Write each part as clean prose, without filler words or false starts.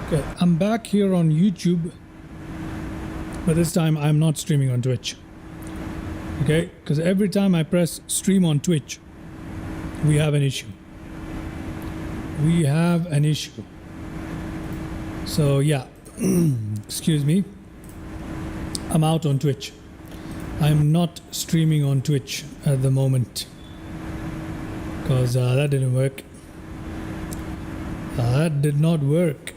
Okay, I'm back here on YouTube, but this time I'm not streaming on Twitch. Okay, because every time I press stream on Twitch, we have an issue. We have an issue. So yeah, excuse me. I'm out on Twitch. I'm not streaming on Twitch at the moment because that didn't work. That did not work.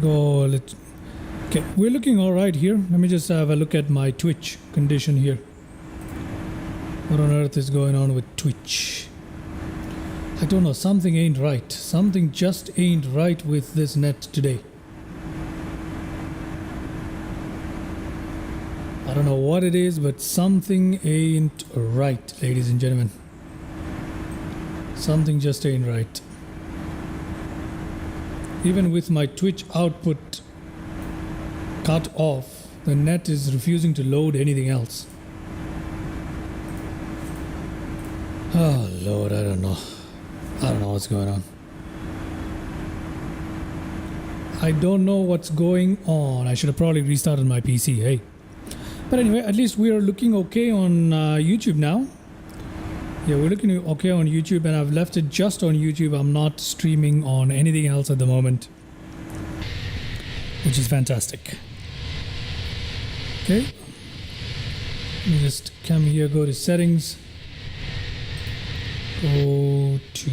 Okay, we're looking all right here. Let me just have a look at my Twitch condition here. What on earth is going on with Twitch? I don't know. Something ain't right. Something just ain't right with this net today. I don't know what it is, but something ain't right, ladies and gentlemen. Something just ain't right. Even with my Twitch output cut off, the net is refusing to load anything else. Oh Lord, I don't know. I don't know what's going on. I don't know what's going on. I should have probably restarted my PC, hey. But anyway, at least we are looking okay on YouTube now. Yeah, we're looking okay on YouTube, and I've left it just on YouTube. I'm not streaming on anything else at the moment, which is fantastic. Okay. Let me just come here, go to settings, go to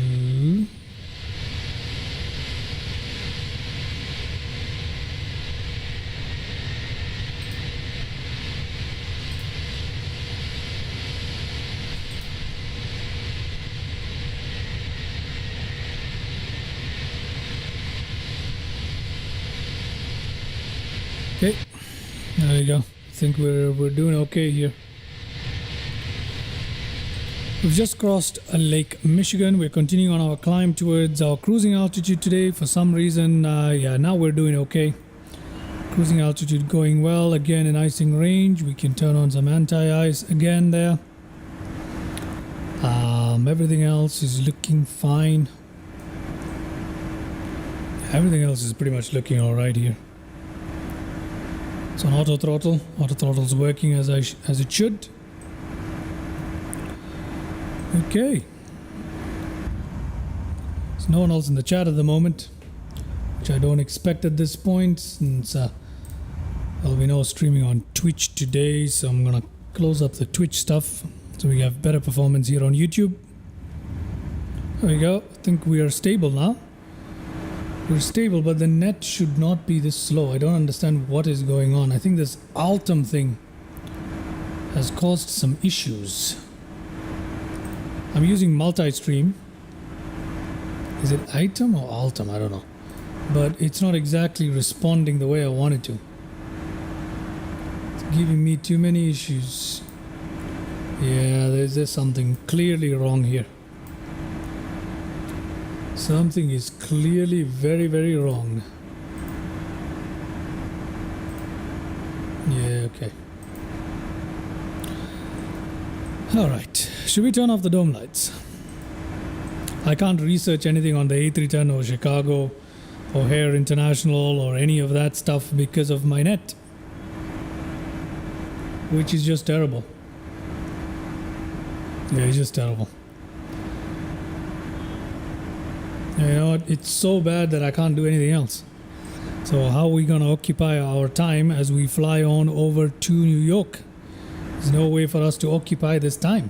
okay, there you go. I think we're doing okay here. We've just crossed Lake Michigan. We're continuing on our climb towards our cruising altitude today. For some reason, yeah, now we're doing okay. Cruising altitude going well. Again, in icing range. We can turn on some anti-ice again there. Everything else is looking fine. Everything else is pretty much looking all right here. It's on auto throttle. Auto throttle's working as it should. Okay. There's no one else in the chat at the moment, which I don't expect at this point, since there'll be no streaming on Twitch today. So I'm gonna close up the Twitch stuff so we have better performance here on YouTube. There we go. I think we are stable now. We're stable, but the net should not be this slow. I don't understand what is going on. I think this Altum thing has caused some issues. I'm using multi-stream. Is it item or Altum? I don't know. But it's not exactly responding the way I want it to. It's giving me too many issues. Yeah, there's something clearly wrong here. Something is clearly very, very wrong. Yeah, okay. Alright, should we turn off the dome lights? I can't research anything on the A310 or Chicago O'Hare International or any of that stuff because of my net, which is just terrible. Yeah, it's just terrible. You know what? It's so bad that I can't do anything else. So how are we going to occupy our time as we fly on over to New York? There's no way for us to occupy this time.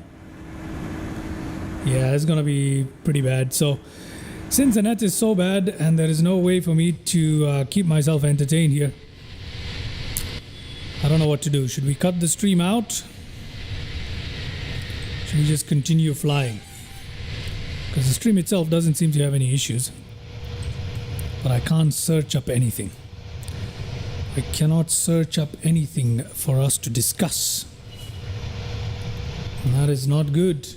Yeah, it's going to be pretty bad. So since the net is so bad and there is no way for me to keep myself entertained here, I don't know what to do. Should we cut the stream out? Should we just continue flying? Because the stream itself doesn't seem to have any issues. But I can't search up anything. I cannot search up anything for us to discuss. And that is not good.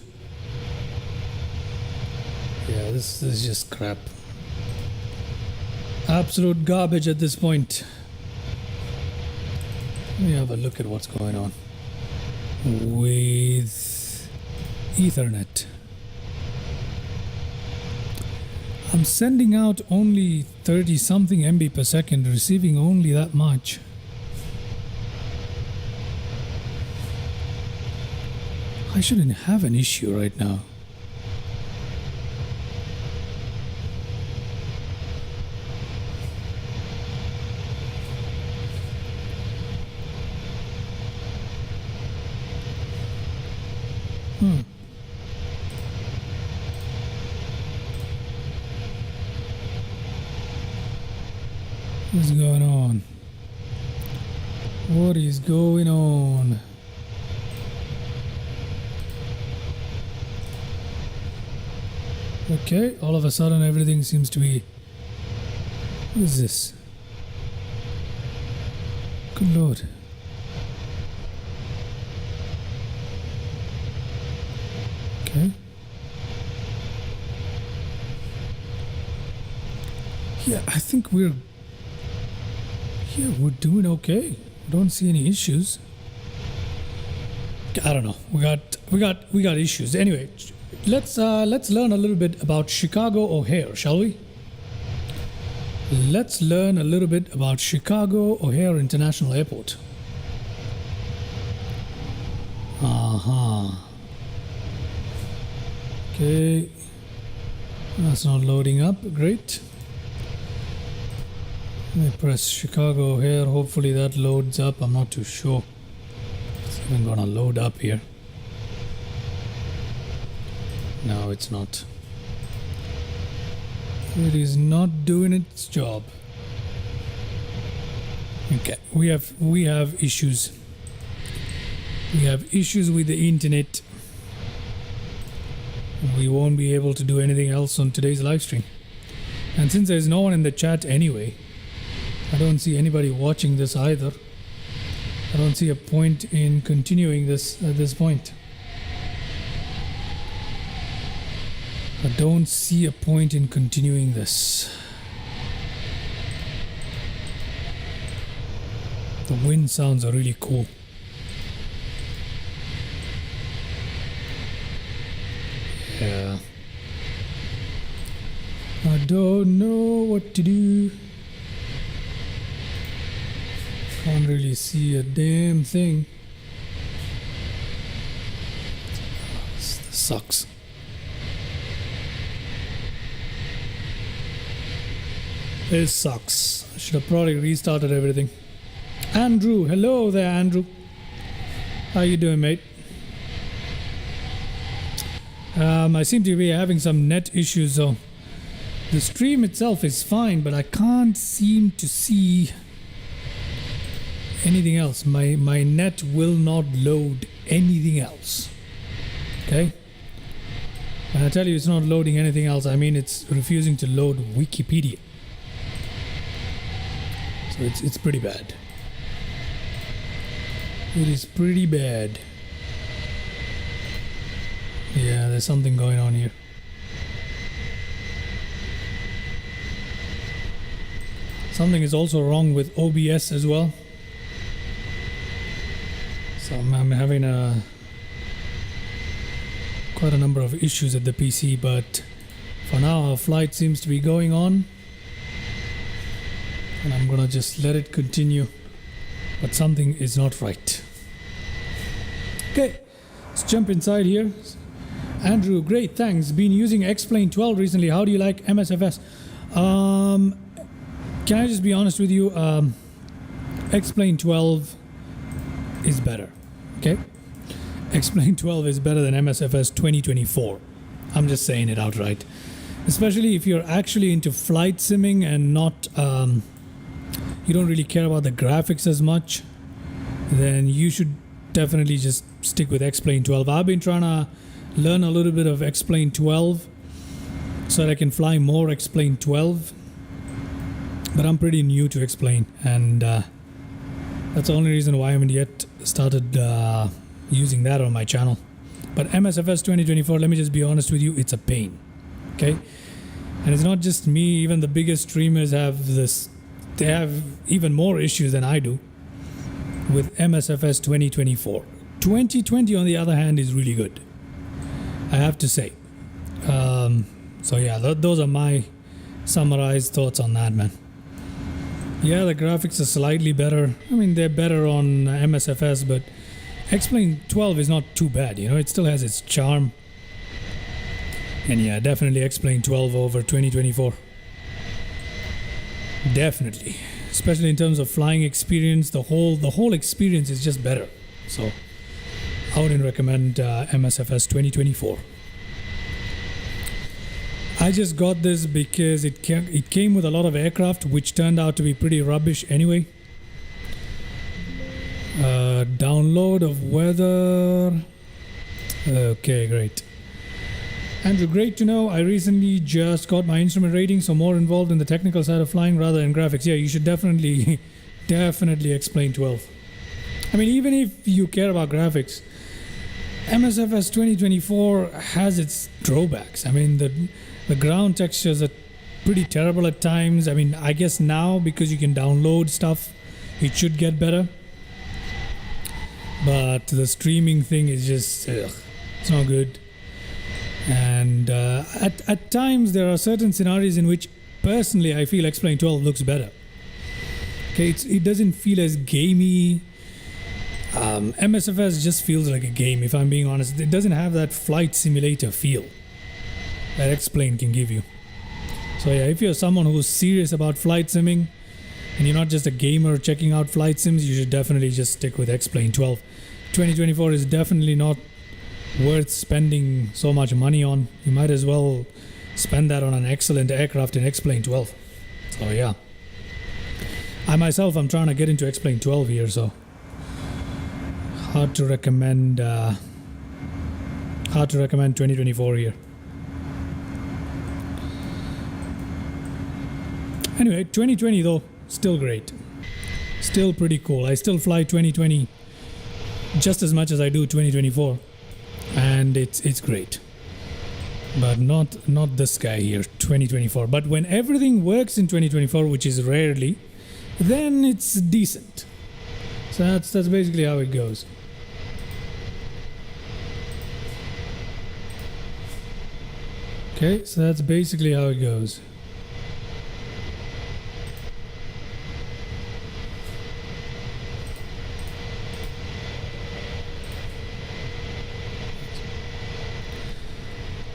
Yeah, this is just crap. Absolute garbage at this point. Let me have a look at what's going on with Ethernet. I'm sending out only 30 something MB per second, receiving only that much. I shouldn't have an issue right now. What's going on? What is going on? Okay, all of a sudden everything seems to be... What is this? Good Lord. Okay. Yeah, I think we're doing okay. I don't see any issues. I don't know. We got issues. Anyway, let's learn a little bit about Chicago O'Hare, shall we? Let's learn a little bit about Chicago O'Hare International Airport. Okay. That's not loading up. Great. Let me press Chicago O'Hare. Hopefully that loads up. I'm not too sure. It's even gonna load up here. No, it's not. It is not doing its job. Okay, we have issues. We have issues with the internet. We won't be able to do anything else on today's live stream. And since there's no one in the chat anyway, I don't see anybody watching this either. I don't see a point in continuing this at this point. I don't see a point in continuing this. The wind sounds are really cool. Yeah. I don't know what to do. Can't really see a damn thing. This sucks. This sucks. I should have probably restarted everything. Andrew, hello there, Andrew. How you doing, mate? I seem to be having some net issues, so the stream itself is fine, but I can't seem to see anything else. My net will not load anything else. Okay? When I tell you it's not loading anything else, I mean it's refusing to load Wikipedia. So it's pretty bad. It is pretty bad. Yeah, there's something going on here. Something is also wrong with OBS as well. So I'm having quite a number of issues at the PC, but for now our flight seems to be going on. And I'm gonna just let it continue. But something is not right. Okay, let's jump inside here. Andrew, great, thanks. Been using X-Plane 12 recently. How do you like MSFS? Can I just be honest with you? X-Plane 12 is better. Okay? X-Plane 12 is better than MSFS 2024. I'm just saying it outright. Especially if you're actually into flight simming and not... you don't really care about the graphics as much, then you should definitely just stick with X-Plane 12. I've been trying to learn a little bit of X-Plane 12 so that I can fly more X-Plane 12, but I'm pretty new to X-Plane, and that's the only reason why I haven't yet started using that on my channel. But MSFS 2024, let me just be honest with you, it's a pain. Okay? And it's not just me, even the biggest streamers have this. They have even more issues than I do with MSFS 2024. 2020, on the other hand, is really good, I have to say. So yeah, those are my summarized thoughts on that, man. Yeah, the graphics are slightly better. I mean, they're better on MSFS, but X-Plane 12 is not too bad, you know, it still has its charm. And yeah, definitely X-Plane 12 over 2024. Definitely. Especially in terms of flying experience, the whole experience is just better. So I wouldn't recommend MSFS 2024. I just got this because it came with a lot of aircraft, which turned out to be pretty rubbish anyway. Download of weather. Okay, great. Andrew, great to know. I recently just got my instrument rating, so more involved in the technical side of flying rather than graphics. Yeah, you should definitely X-Plane 12. I mean, even if you care about graphics, MSFS 2024 has its drawbacks. I mean, the ground textures are pretty terrible at times. I mean, I guess now because you can download stuff, it should get better. But the streaming thing is just, it's not good. And at times there are certain scenarios in which personally I feel X-Plane 12 looks better. Okay, it doesn't feel as gamey. MSFS just feels like a game, if I'm being honest. It doesn't have that flight simulator feel that X-Plane can give you. So yeah, if you're someone who's serious about flight simming and you're not just a gamer checking out flight sims, you should definitely just stick with X-Plane 12. 2024 is definitely not worth spending so much money on. You might as well spend that on an excellent aircraft in X-Plane 12. So yeah, I'm trying to get into X-Plane 12 here, so hard to recommend 2024 here. Anyway, 2020 though, still great, still pretty cool. I still fly 2020 just as much as I do 2024. And it's great, but not this guy here, 2024. But when everything works in 2024, which is rarely, then it's decent. So that's basically how it goes. Okay, so that's basically how it goes.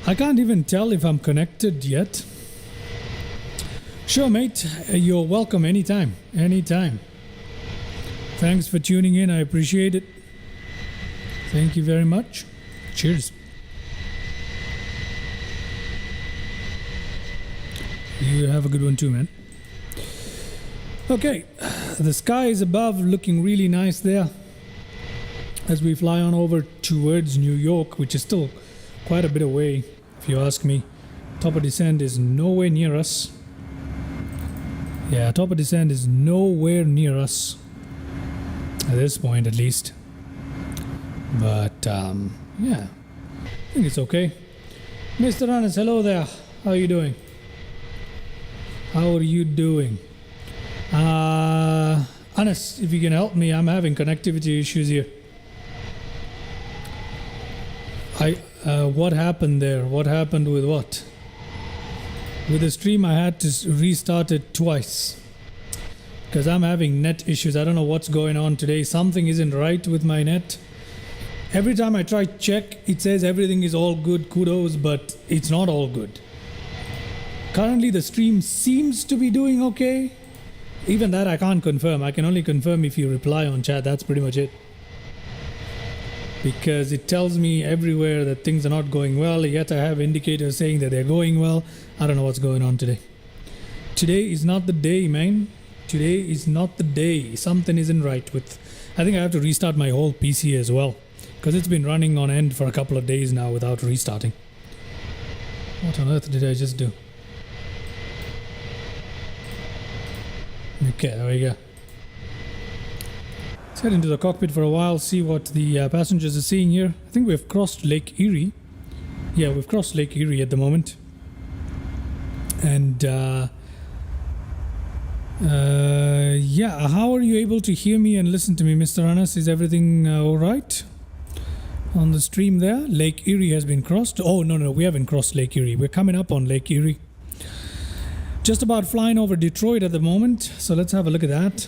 I can't even tell if I'm connected yet. Sure, mate. You're welcome anytime. Anytime. Thanks for tuning in. I appreciate it. Thank you very much. Cheers. You have a good one too, man. Okay. The sky is above, looking really nice there as we fly on over towards New York, which is still quite a bit away. If you ask me, top of descent is nowhere near us. Yeah, top of descent is nowhere near us at this point, at least. But yeah, I think it's okay. Mr. Anas, hello there. How are you doing? How are you doing? Anas, if you can help me, I'm having connectivity issues here. What happened there? What happened with what? With the stream, I had to restart it twice because I'm having net issues. I don't know what's going on today. Something isn't right with my net. Every time I try check, it says everything is all good, kudos, but it's not all good. Currently, the stream seems to be doing okay. Even that I can't confirm. I can only confirm if you reply on chat. That's pretty much it. Because it tells me everywhere that things are not going well, yet I have indicators saying that they're going well. I don't know what's going on today. Today is not the day, man. Today is not the day. Something isn't right with... I think I have to restart my whole PC as well, because it's been running on end for a couple of days now without restarting. What on earth did I just do? Okay, there we go. Let's head into the cockpit for a while, see what the passengers are seeing here. I think we've crossed Lake Erie. Yeah, we've crossed Lake Erie at the moment. And yeah, how are you able to hear me and listen to me, Mr. Anas? Is everything all right on the stream there? Lake Erie has been crossed. Oh, no, we haven't crossed Lake Erie. We're coming up on Lake Erie. just about flying over Detroit at the moment, so let's have a look at that.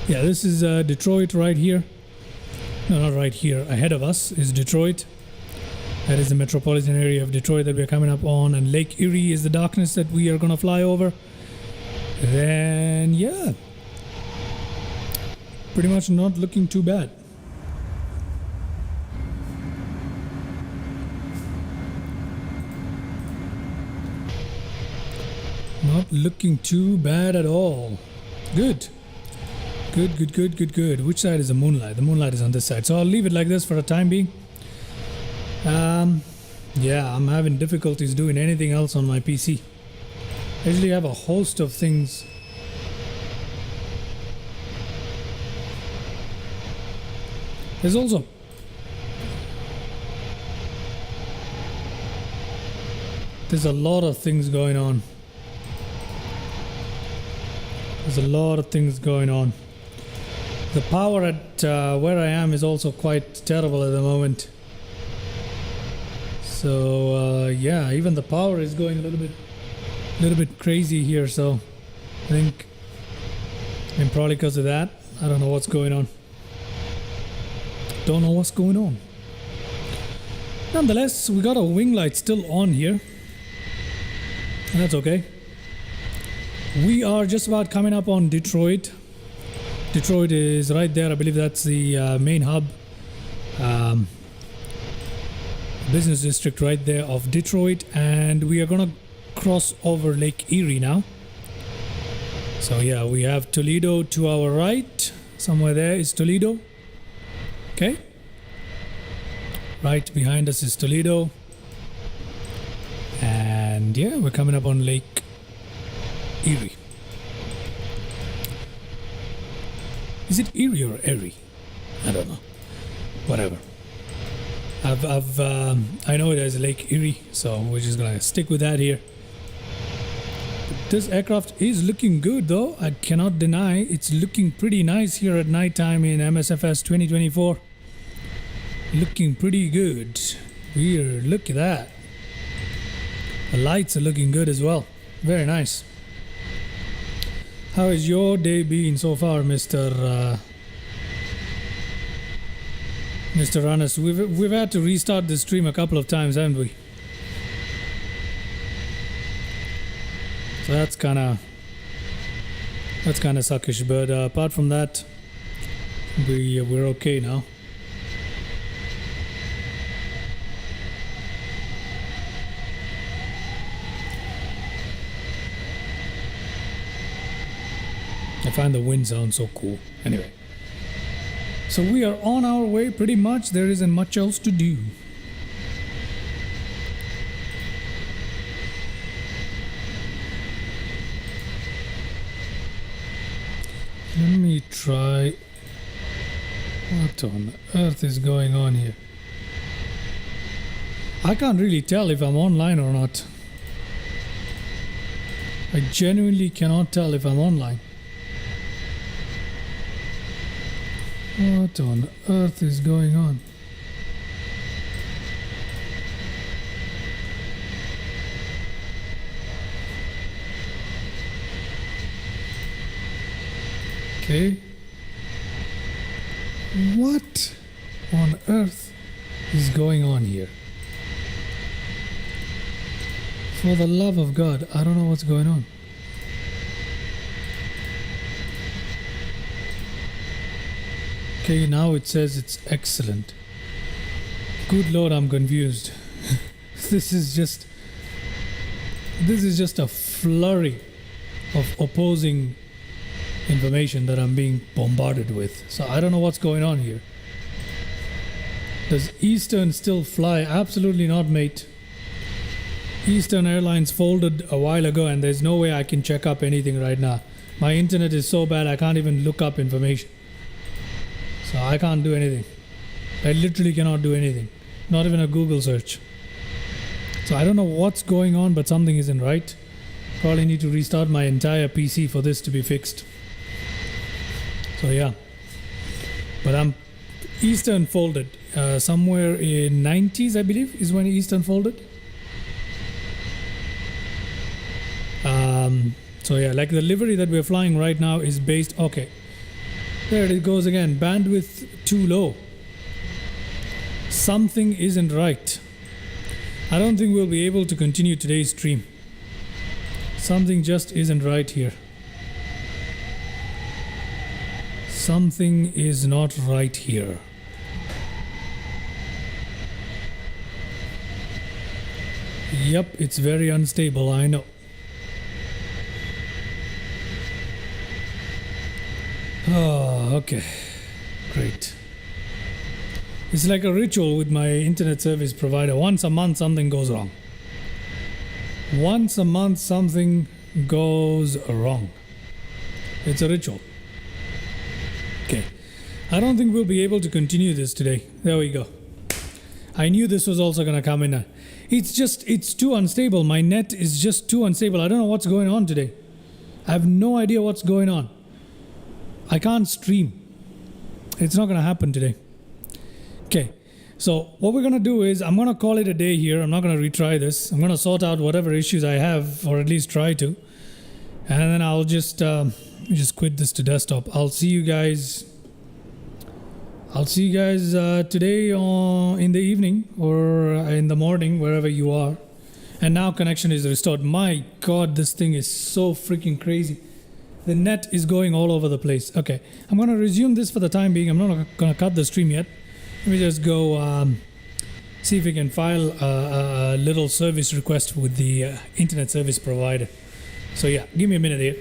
Yeah, this is Detroit right here. No, not right here. Ahead of us is Detroit. That is the metropolitan area of Detroit that we're coming up on, and Lake Erie is the darkness that we are going to fly over. Then, yeah, pretty much not looking too bad. Not looking too bad at all. Good. Good. Which side is the moonlight? The moonlight is on this side. So I'll leave it like this for a time being. Yeah, I'm having difficulties doing anything else on my PC. I usually have a host of things. There's also a lot of things going on. There's a lot of things going on. The power at where I am is also quite terrible at the moment. So yeah, even the power is going a little bit crazy here. So I think, and probably because of that, I don't know what's going on. Don't know what's going on. Nonetheless, we got a wing light still on here. And that's okay. We are just about coming up on Detroit. Detroit is right there. I believe that's the main hub. Business district right there of Detroit. And we are going to cross over Lake Erie now. So yeah, we have Toledo to our right. Somewhere there is Toledo. Okay. Right behind us is Toledo. And yeah, we're coming up on Lake Erie. Is it Erie or Erie? I don't know. Whatever. I know it as Lake Erie, so we're just gonna stick with that here. This aircraft is looking good though. I cannot deny it's looking pretty nice here at nighttime in MSFS 2024. Looking pretty good. Look at that. The lights are looking good as well. Very nice. How has your day been so far, Mr. Rannes? We've had to restart the stream a couple of times, haven't we? So that's kind of suckish, but apart from that, we're okay now. I find the wind sound so cool. Anyway, so we are on our way pretty much. There isn't much else to do. Let me try. What on earth is going on here? I can't really tell if I'm online or not. I genuinely cannot tell if I'm online. What on earth is going on? Okay. What on earth is going on here? For the love of God, I don't know what's going on. Okay, now it says it's excellent. Good Lord, I'm confused. This is just a flurry of opposing information that I'm being bombarded with. So I don't know what's going on here. Does Eastern still fly? Absolutely not, mate. Eastern Airlines folded a while ago and there's no way I can check up anything right now. My internet is so bad I can't even look up information. So I can't do anything. I literally cannot do anything. Not even a Google search. So I don't know what's going on, but something isn't right. Probably need to restart my entire PC for this to be fixed. So yeah. But Eastern folded. Somewhere in 90s, I believe, is when Eastern folded. So yeah, like the livery that we're flying right now is based. Okay, there it goes again. Bandwidth too low. Something isn't right. I don't think we'll be able to continue today's stream. Something just isn't right here. Something is not right here. Yep, it's very unstable, I know. Oh, okay. Great. It's like a ritual with my internet service provider. Once a month, something goes wrong. Once a month, something goes wrong. It's a ritual. Okay. I don't think we'll be able to continue this today. There we go. I knew this was also going to come in. It's too unstable. My net is just too unstable. I don't know what's going on today. I have no idea what's going on. I can't stream. It's not going to happen today. Okay. So what we're going to do is I'm going to call it a day here. I'm not going to retry this. I'm going to sort out whatever issues I have, or at least try to. And then I'll just quit this to desktop. I'll see you guys today in the evening or in the morning, wherever you are. And now connection is restored. My God, this thing is so freaking crazy. The net is going all over the place. Okay, I'm going to resume this for the time being. I'm not going to cut the stream yet. Let me just go see if we can file a little service request with the internet service provider. So yeah, give me a minute here.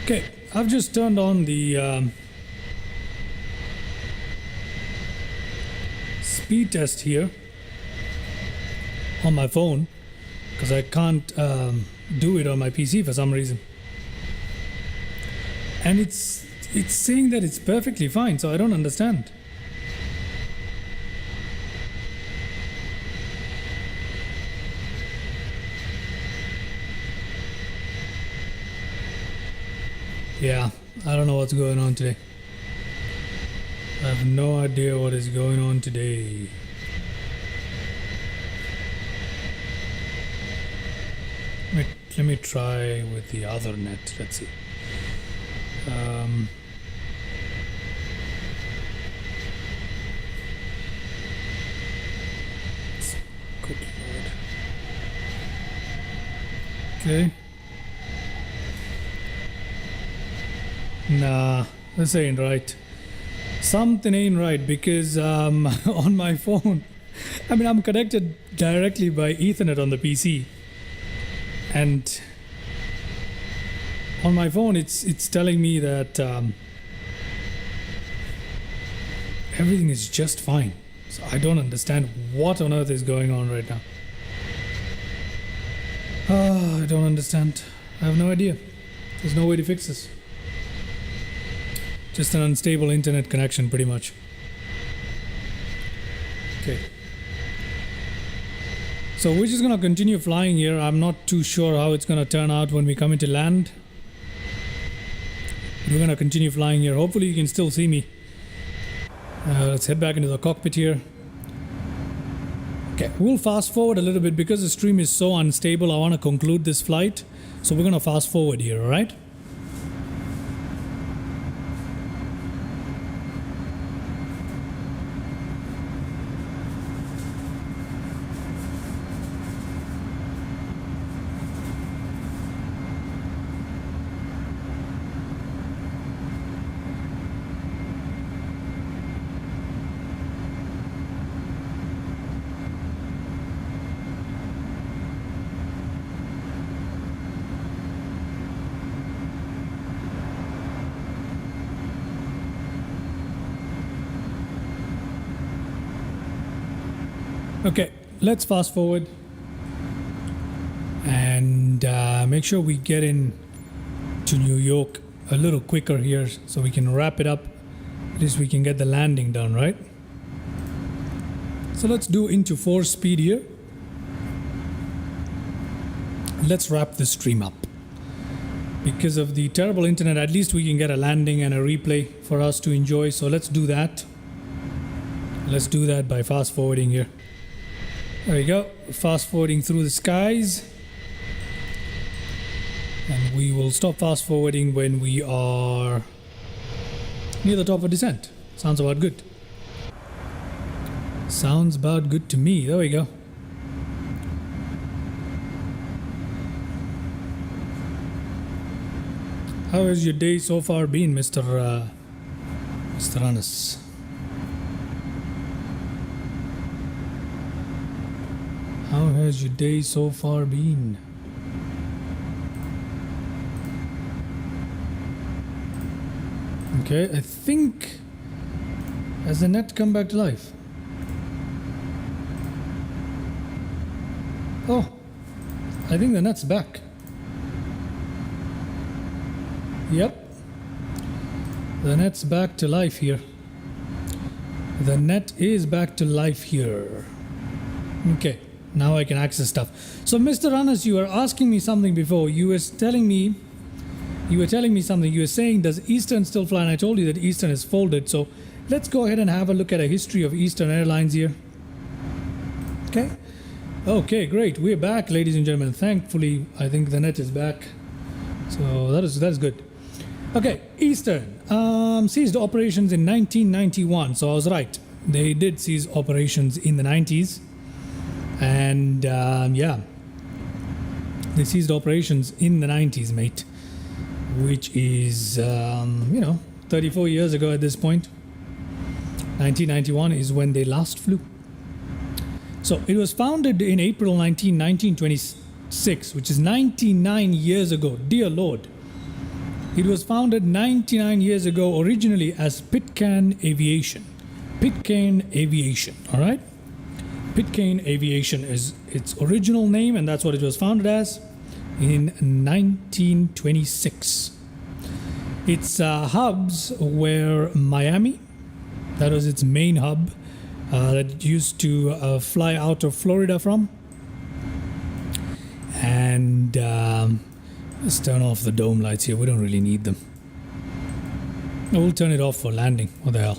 Okay, I've just turned on the speed test here on my phone because I can't do it on my PC for some reason. And it's saying that it's perfectly fine, so I don't understand. Yeah, I don't know what's going on today. I have no idea what is going on today. Let me try with the other net. Let's see. Good Lord. Okay. Nah, this ain't right. Something ain't right because on my phone, I mean, I'm connected directly by Ethernet on the PC, and on my phone, it's telling me that everything is just fine. So I don't understand what on earth is going on right now. I don't understand. I have no idea. There's no way to fix this. Just an unstable internet connection, pretty much. Okay. So we're just gonna continue flying here. I'm not too sure how it's gonna turn out when we come into land. We're gonna continue flying here. Hopefully you can still see me. Let's head back into the cockpit here. Okay, we'll fast forward a little bit because the stream is so unstable. I want to conclude this flight. So we're gonna fast forward here, alright? Okay, let's fast forward and make sure we get in to New York a little quicker here so we can wrap it up. At least we can get the landing done, right? So let's do into 4 speed here. Let's wrap this stream up. Because of the terrible internet, at least we can get a landing and a replay for us to enjoy. So let's do that. Let's do that by fast forwarding here. There we go. Fast forwarding through the skies. And we will stop fast forwarding when we are near the top of descent. Sounds about good. Sounds about good to me. There we go. How has your day so far been, Mr. Anas? How has your day so far been? Okay, I think... Has the net come back to life? Oh, I think the net's back. Yep. The net's back to life here. The net is back to life here. Okay, now I can access stuff. So Mr. Anas, you were asking me something before. You were telling me something. You were saying, does Eastern still fly? And I told you that Eastern is folded. So let's go ahead and have a look at a history of Eastern Airlines here. Okay. Okay, great. We're back, ladies and gentlemen. Thankfully, I think the net is back. So that is good. Okay, Eastern ceased operations in 1991. So I was right. They did cease operations in the 90s. And yeah, they ceased operations in the 90s, mate. Which is, 34 years ago at this point. 1991 is when they last flew. So it was founded in April 1926, which is 99 years ago. Dear Lord. It was founded 99 years ago originally as Pitcairn Aviation. Pitcairn Aviation, all right? Pitcairn Aviation is its original name, and that's what it was founded as in 1926. Its hubs were Miami. That was its main hub. That it used to fly out of Florida from. And let's turn off the dome lights here. We don't really need them. We'll turn it off for landing. What the hell?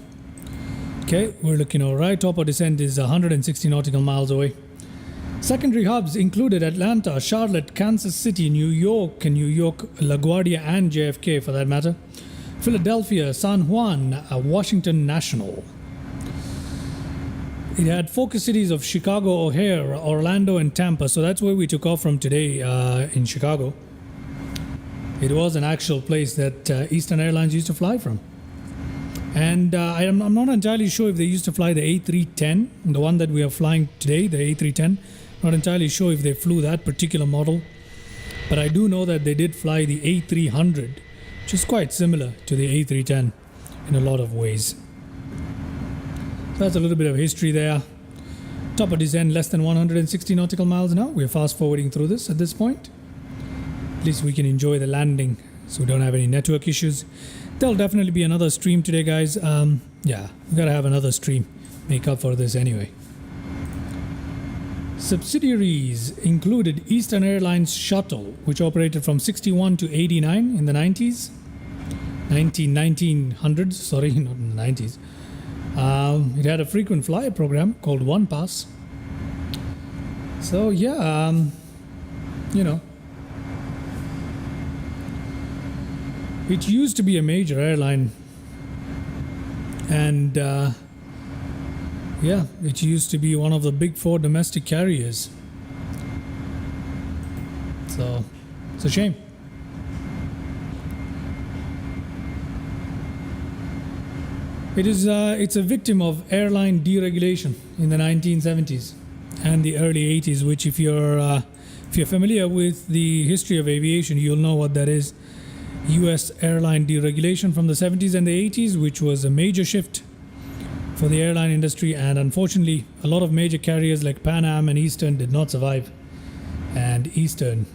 Okay, we're looking all right. Top of descent is 160 nautical miles away. Secondary hubs included Atlanta, Charlotte, Kansas City, New York, LaGuardia, and JFK for that matter. Philadelphia, San Juan, Washington National. It had focus cities of Chicago, O'Hare, Orlando, and Tampa. So that's where we took off from today in Chicago. It was an actual place that Eastern Airlines used to fly from. And I'm not entirely sure if they used to fly the A310, the one that we are flying today, the A310. Not entirely sure if they flew that particular model. But I do know that they did fly the A300, which is quite similar to the A310 in a lot of ways. So that's a little bit of history there. Top of descent, less than 160 nautical miles now. We're fast forwarding through this at this point. At least we can enjoy the landing so we don't have any network issues. There'll definitely be another stream today, guys. Yeah, we gotta have another stream. Make up for this anyway. Subsidiaries included Eastern Airlines Shuttle, which operated from 61 to 89 in the 90s. 1900s, sorry, not in the 90s. It had a frequent flyer program called One Pass. So yeah, it used to be a major airline, and yeah, it used to be one of the big 4 domestic carriers. So it's a shame. It's a victim of airline deregulation in the 1970s and the early 80s, which if you're familiar with the history of aviation, you'll know what that is. US airline deregulation from the 70s and the 80s, which was a major shift for the airline industry, and unfortunately a lot of major carriers like Pan Am and Eastern did not survive, and Eastern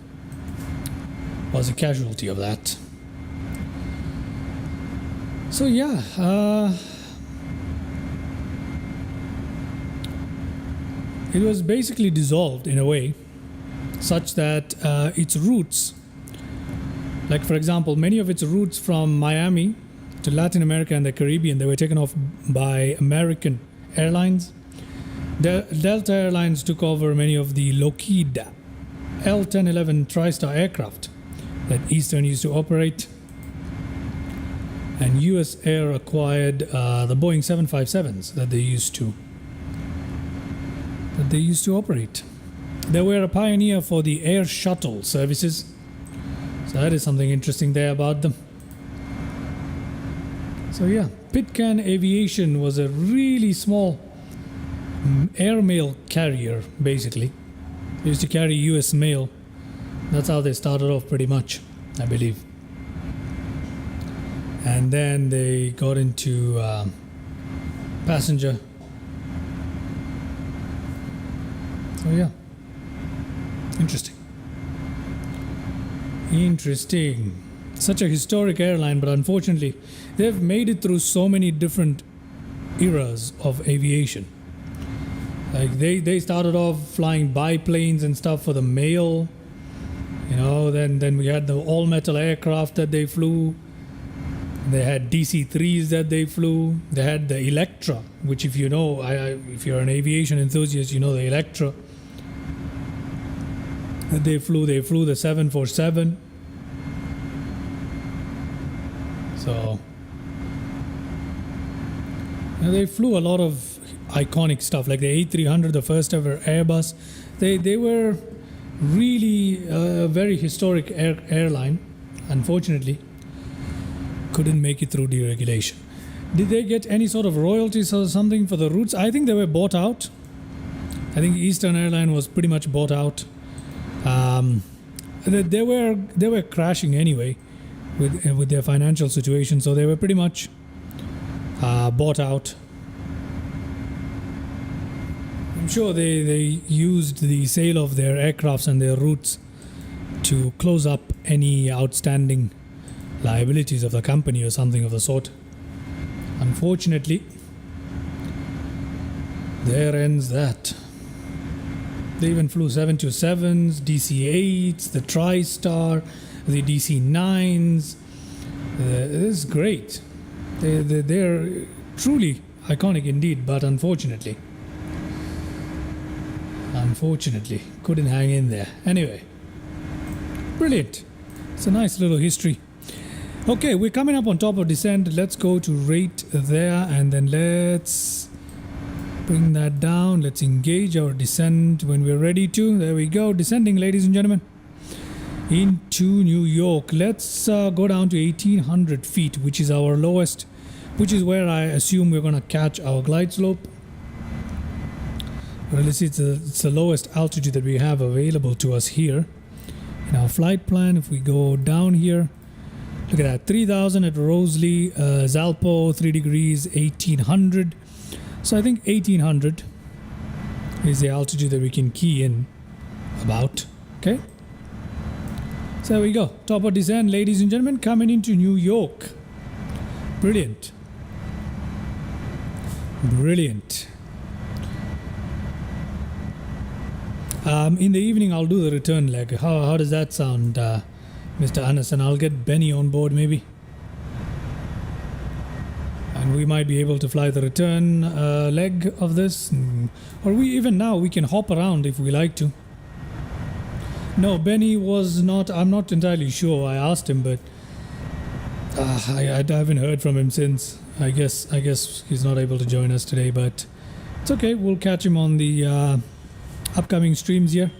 was a casualty of that. So yeah, it was basically dissolved in a way such that its routes, like for example, many of its routes from Miami to Latin America and the Caribbean, they were taken off by American Airlines. Delta Airlines took over many of the Lockheed L-1011 TriStar aircraft that Eastern used to operate. And US Air acquired the Boeing 757s that they used to operate. They were a pioneer for the air shuttle services. So that is something interesting there about them. So yeah, Pitcairn Aviation was a really small airmail carrier, basically. They used to carry US mail. That's how they started off pretty much, I believe. And then they got into passenger. So yeah, interesting. Such a historic airline, but unfortunately they've made it through so many different eras of aviation. Like they started off flying biplanes and stuff for the mail, you know. Then we had the all metal aircraft that they flew. They had DC-3s that they flew. They had the Electra, which, if you know, if you're an aviation enthusiast, you know the Electra that they flew. They flew the 747. So they flew a lot of iconic stuff, like the A310, the first ever Airbus. They were really a very historic airline. Unfortunately, couldn't make it through deregulation. Did they get any sort of royalties or something for the routes? I think they were bought out. I think Eastern Airline was pretty much bought out. They were crashing anyway with their financial situation, so they were pretty much bought out. I'm sure they used the sale of their aircrafts and their routes to close up any outstanding liabilities of the company or something of the sort. Unfortunately, there ends that. They even flew 727s, DC-8s, the TriStar, the DC-9s. This is great. They're truly iconic indeed, but unfortunately, couldn't hang in there. Anyway, brilliant. It's a nice little history. Okay, we're coming up on top of descent. Let's go to rate there, and then let's bring that down. Let's engage our descent when we're ready to. There we go, descending, ladies and gentlemen, into New York. Let's go down to 1800 feet, which is our lowest, which is where I assume we're going to catch our glide slope. Well, it's the lowest altitude that we have available to us here in our flight plan. If we go down here, look at that, 3000 at Rosalie, Zalpo, 3 degrees, 1800. So I think 1800 is the altitude that we can key in about. Okay. So there we go. Top of descent, ladies and gentlemen, coming into New York. Brilliant. Brilliant. In the evening, I'll do the return leg. How does that sound, Mr. Anas? And I'll get Benny on board maybe. And we might be able to fly the return leg of this. Or we can hop around if we like to. No, Benny was not. I'm not entirely sure. I asked him, but I haven't heard from him since. I guess he's not able to join us today, but it's okay. We'll catch him on the upcoming streams here.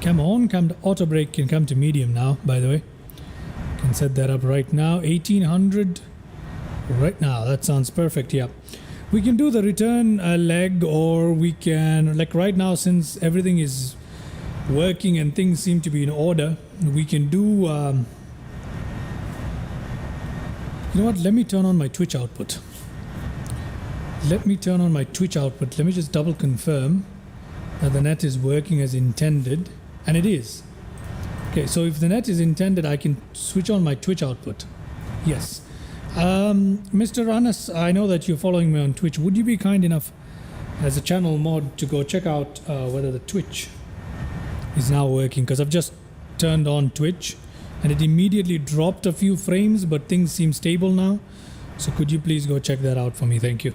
Come on, come to auto brake, can come to medium now, by the way. Can set that up right now. 1800 right now. That sounds perfect. Yeah, we can do the return leg, or we can, like right now, since everything is working and things seem to be in order, we can do you know what, let me turn on my Twitch output. Let me turn on my Twitch output. Let me just double confirm that the net is working as intended, and it is. Okay, so if the net is intended, I can switch on my Twitch output. Yes. Mr. Anas, I know that you're following me on Twitch. Would you be kind enough as a channel mod to go check out whether the Twitch is now working? Because I've just turned on Twitch and it immediately dropped a few frames, but things seem stable now. So could you please go check that out for me? Thank you.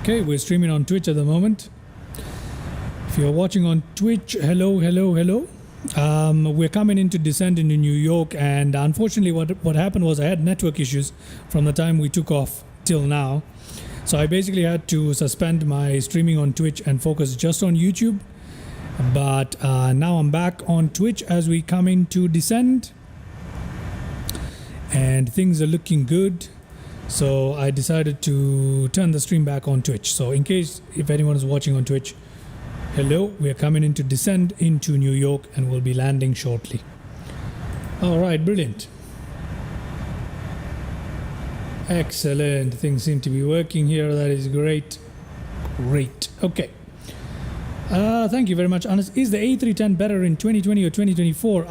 Okay, we're streaming on Twitch at the moment. If you're watching on Twitch, hello. We're coming into descent into New York, and unfortunately what happened was I had network issues from the time we took off till now. So I basically had to suspend my streaming on Twitch and focus just on YouTube. But now I'm back on Twitch as we come into descent, and things are looking good. So I decided to turn the stream back on Twitch. So in case if anyone is watching on Twitch, hello, we are coming into descent into New York and we'll be landing shortly. All right, brilliant. Excellent. Things seem to be working here. That is great. Great. Okay. Thank you very much, Anas. Is the A310 better in 2020 or 2024?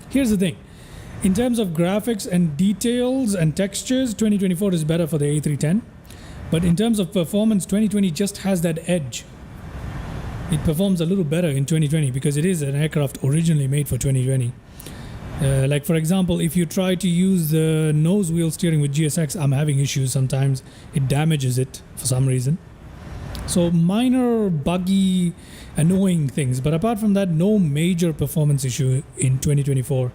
Here's the thing. In terms of graphics and details and textures, 2024 is better for the A310. But in terms of performance, 2020 just has that edge. It performs a little better in 2020 because it is an aircraft originally made for 2020. Like for example, if you try to use the nose wheel steering with GSX, I'm having issues sometimes. It damages it for some reason. So minor, buggy, annoying things. But apart from that, no major performance issue in 2024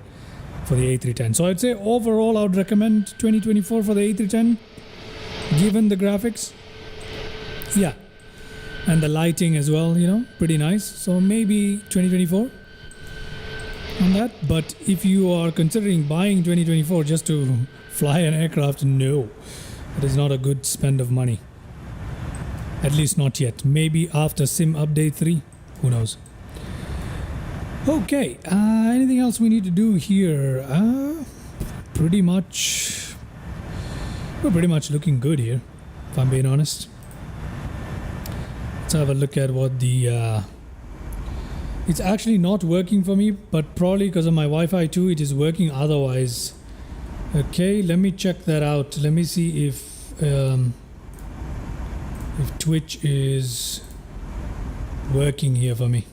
for the A310. So I'd say overall, I would recommend 2024 for the A310, given the graphics. Yeah. And the lighting as well, you know, pretty nice. So maybe 2024 on that. But if you are considering buying 2024 just to fly an aircraft, no, it is not a good spend of money. At least not yet. Maybe after Sim Update 3, who knows. Okay, anything else we need to do here? Pretty much, we're pretty much looking good here, if I'm being honest. Let's have a look at what the it's actually not working for me, but probably because of my Wi-Fi too, it is working otherwise. Okay, let me check that out. Let me see if Twitch is working here for me.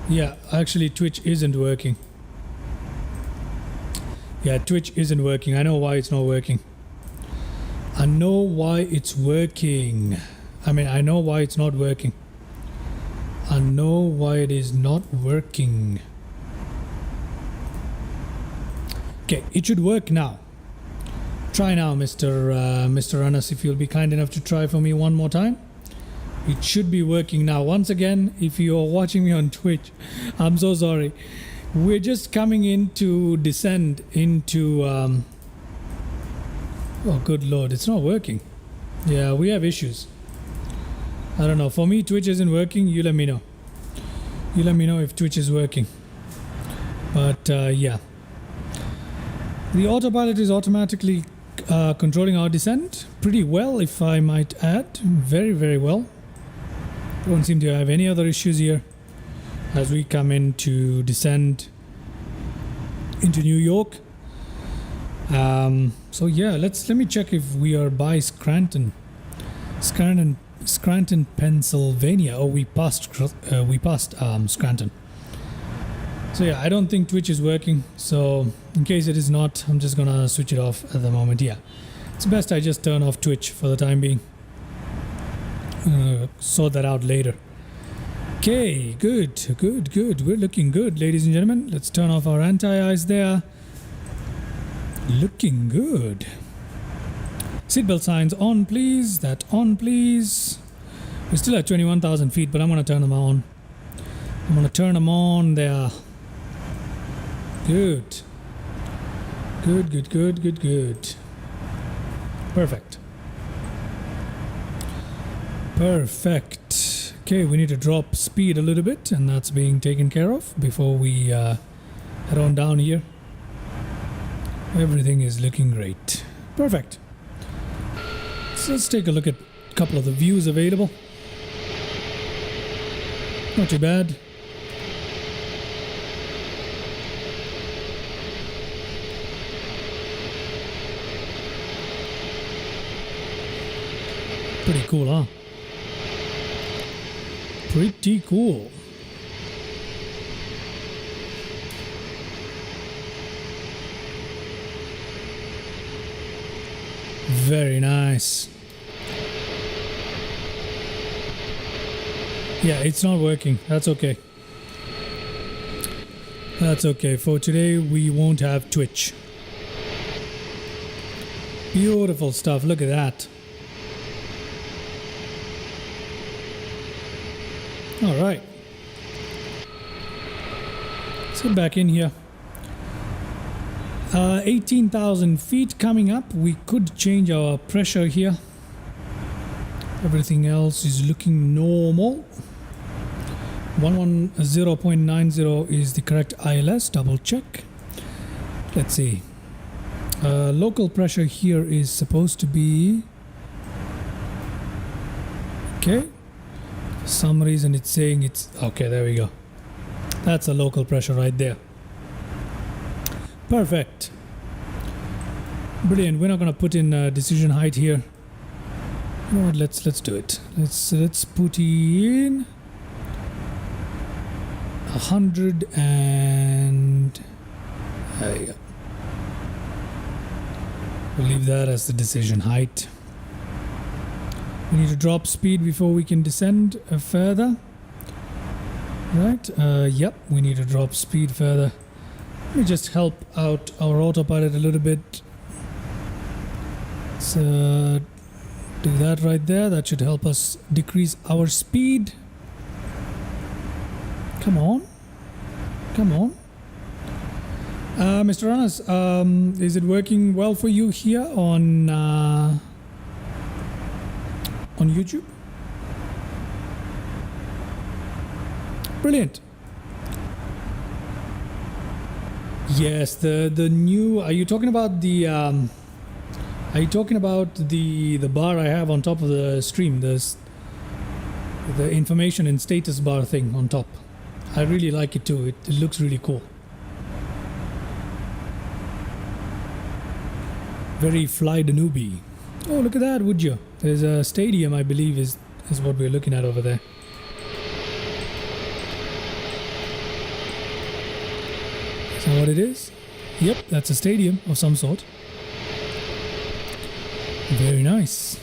Yeah, actually Twitch isn't working. Yeah, Twitch isn't working. I know why it's not working. I know why it's working. I mean, I know why it's not working. I know why it is not working. Okay, it should work now. Try now, Mr. Anas, if you'll be kind enough to try for me one more time. It should be working now. Once again, if you're watching me on Twitch, I'm so sorry. We're just coming into descend into oh good lord, it's not working. Yeah, we have issues. I don't know. For me, Twitch isn't working. You let me know. You let me know if Twitch is working. But yeah. The autopilot is automatically controlling our descent pretty well, if I might add. Very, very well. Don't seem to have any other issues here as we come into descend into New York. So yeah, let me check if we are by Scranton, Pennsylvania. Oh, we passed Scranton. So yeah, I don't think Twitch is working. So in case it is not, I'm just gonna switch it off at the moment. Yeah, it's best I just turn off Twitch for the time being. Sort that out later. Okay, good. We're looking good, ladies and gentlemen. Let's turn off our anti-ice there. Looking good. Seatbelt signs on, please. That on, please. We're still at 21,000 feet, but I'm going to turn them on. I'm going to turn them on there. Good. Good. Perfect. Okay, we need to drop speed a little bit, and that's being taken care of before we head on down here. Everything is looking great. Perfect. So let's take a look at a couple of the views available. Not too bad. Pretty cool, huh? Pretty cool. Very nice. Yeah, it's not working. That's okay. That's okay. For today, we won't have Twitch. Beautiful stuff. Look at that. All right. Let's get back in here. 18,000 feet coming up. We could change our pressure here. Everything else is looking normal. 110.90 is the correct ILS. Double check. Let's see. Local pressure here is supposed to be... Okay. For some reason it's saying it's... Okay, there we go. That's a local pressure right there. Perfect. Brilliant. We're not going to put in decision height here. You know what? Let's do it. Let's put in 100 and there you go. We'll leave that as the decision height. We need to drop speed before we can descend further. Right? Yep. We need to drop speed further. Let me just help out our autopilot a little bit. Let's do that right there. That should help us decrease our speed. Come on. Come on. Mr. Anas, is it working well for you here on YouTube? Brilliant. Yes, the new... Are you talking about the... Are you talking about the bar I have on top of the stream? The information and status bar thing on top. I really like it too. It looks really cool. Very fly Danube. Oh, look at that, would you? There's a stadium, I believe, is what we're looking at over there. Is that what it is? Yep, that's a stadium of some sort. Very nice.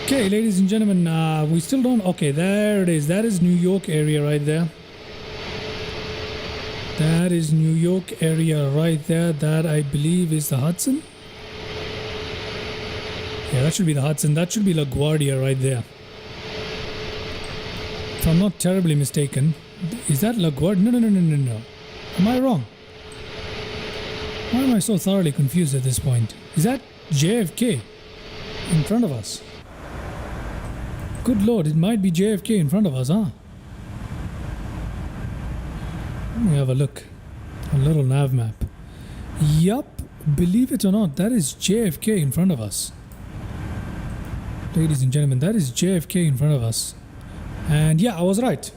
Okay, ladies and gentlemen, we still don't... Okay, there it is. That is New York area right there. That is New York area right there. That, I believe, is the Hudson. Yeah, that should be the Hudson. That should be LaGuardia right there. If I'm not terribly mistaken. Is that LaGuardia? No. Am I wrong? Why am I so thoroughly confused at this point? Is that JFK in front of us? Good lord, it might be JFK in front of us, huh? Let me have a look. A little nav map. Yup, believe it or not, that is JFK in front of us. Ladies and gentlemen, that is JFK in front of us. And yeah, I was right.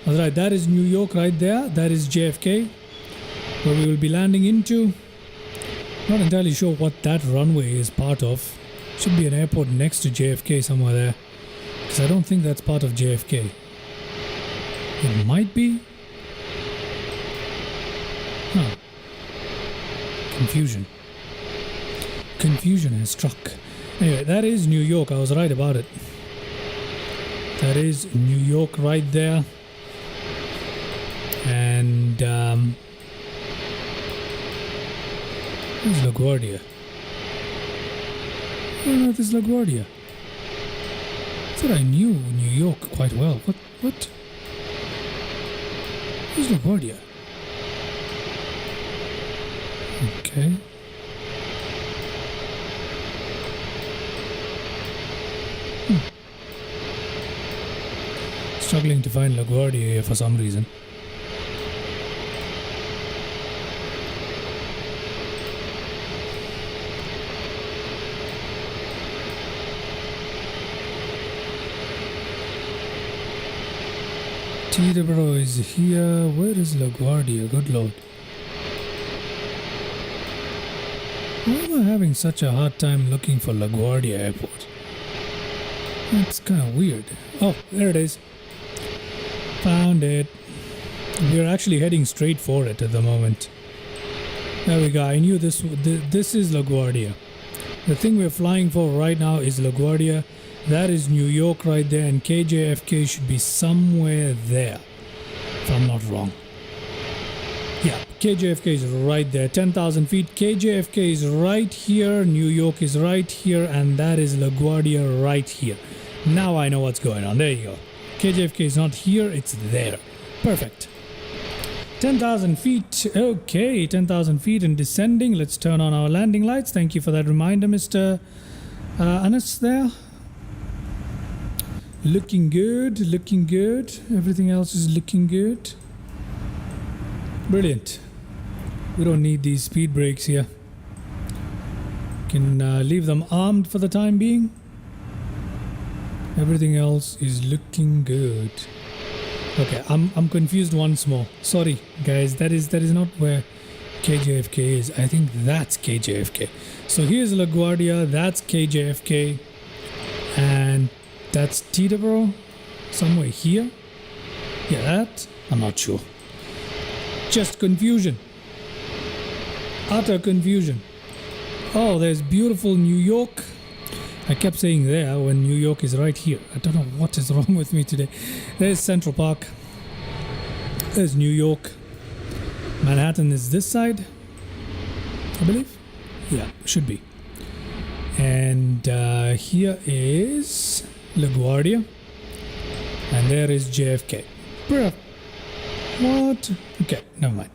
That is New York right there. That is JFK, where we will be landing into. Not entirely sure what that runway is part of. Should be an airport next to JFK somewhere there, because I don't think that's part of JFK. It might be. Huh. Confusion has struck. Anyway, that is New York. I was right about it. That is New York right there. And where's LaGuardia? Oh no, this is LaGuardia. I thought I knew New York quite well. What? Where's LaGuardia? Okay. struggling to find LaGuardia here for some reason. Teterboro is here. Where is LaGuardia? Good lord. Why am I having such a hard time looking for LaGuardia Airport? That's kind of weird. Oh, there it is. Found it. We're actually heading straight for it at the moment. There we go. I knew this is LaGuardia. The thing we're flying for right now is LaGuardia. That is New York right there, and KJFK should be somewhere there, if I'm not wrong. Yeah, KJFK is right there, 10,000 feet. KJFK is right here, New York is right here, and that is LaGuardia right here. Now I know what's going on. There you go. KJFK is not here, it's there. Perfect. 10,000 feet. Okay, 10,000 feet and descending. Let's turn on our landing lights. Thank you for that reminder, Mr. Anas there. Looking good, looking good. Everything else is looking good. Brilliant. We don't need these speed brakes here. Can leave them armed for the time being. Everything else is looking good. Okay, I'm confused once more. Sorry, guys. That is not where KJFK is. I think that's KJFK. So here's LaGuardia. That's KJFK, and that's Teterboro. Somewhere here. Yeah, that I'm not sure. Just confusion. Utter confusion. Oh, there's beautiful New York. I kept saying there when New York is right here. I don't know what is wrong with me today. There's Central Park. There's New York. Manhattan is this side, I believe. Yeah, should be. And here is LaGuardia. And there is JFK. Bruh. What? Okay, never mind.